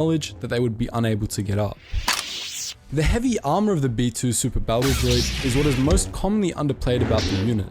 knowledge that they would be unable to get up. The heavy armor of the B2 Super Battle Droid is what is most commonly underplayed about the unit.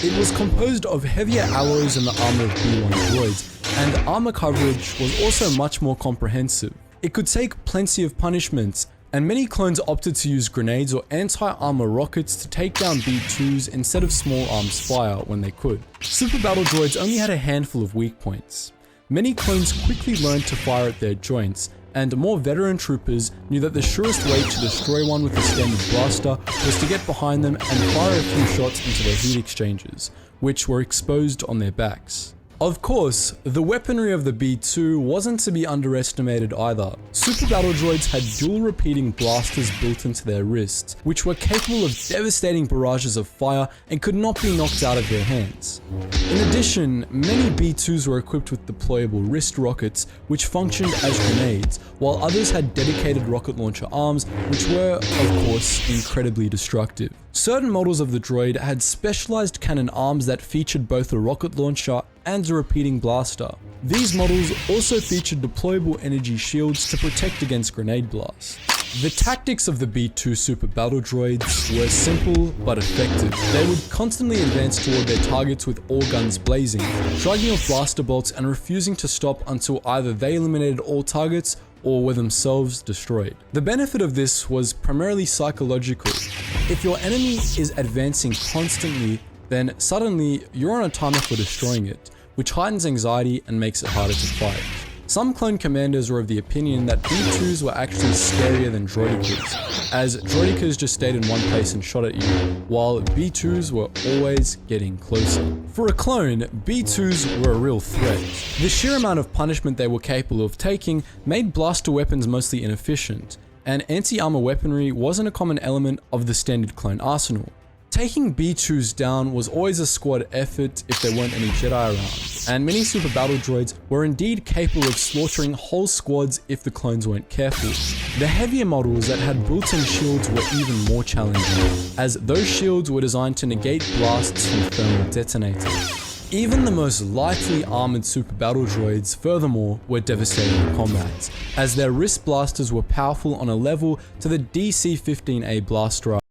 It was composed of heavier alloys than the armor of B1 droids, and armor coverage was also much more comprehensive. It could take plenty of punishments, and many clones opted to use grenades or anti-armor rockets to take down B2s instead of small arms fire when they could. Super Battle Droids only had a handful of weak points. Many clones quickly learned to fire at their joints, and more veteran troopers knew that the surest way to destroy one with a standard blaster was to get behind them and fire a few shots into their heat exchangers, which were exposed on their backs. Of course, the weaponry of the B2 wasn't to be underestimated either. Super Battle Droids had dual repeating blasters built into their wrists, which were capable of devastating barrages of fire and could not be knocked out of their hands. In addition, many B2s were equipped with deployable wrist rockets, which functioned as grenades, while others had dedicated rocket launcher arms, which were, of course, incredibly destructive. Certain models of the droid had specialized cannon arms that featured both a rocket launcher and a repeating blaster. These models also featured deployable energy shields to protect against grenade blasts. The tactics of the B2 Super Battle Droids were simple but effective. They would constantly advance toward their targets with all guns blazing, shrugging off blaster bolts and refusing to stop until either they eliminated all targets or were themselves destroyed. The benefit of this was primarily psychological. If your enemy is advancing constantly, then suddenly you're on a timer for destroying it, which heightens anxiety and makes it harder to fight. Some clone commanders were of the opinion that B2s were actually scarier than droidicas, as droidicas just stayed in one place and shot at you, while B2s were always getting closer. For a clone, B2s were a real threat. The sheer amount of punishment they were capable of taking made blaster weapons mostly inefficient, and anti-armor weaponry wasn't a common element of the standard clone arsenal. Taking B2s down was always a squad effort if there weren't any Jedi around, and many Super Battle Droids were indeed capable of slaughtering whole squads if the clones weren't careful. The heavier models that had built-in shields were even more challenging, as those shields were designed to negate blasts from thermal detonators. Even the most lightly armored Super Battle Droids, furthermore, were devastating in combat, as their wrist blasters were powerful on a level to the DC-15A blaster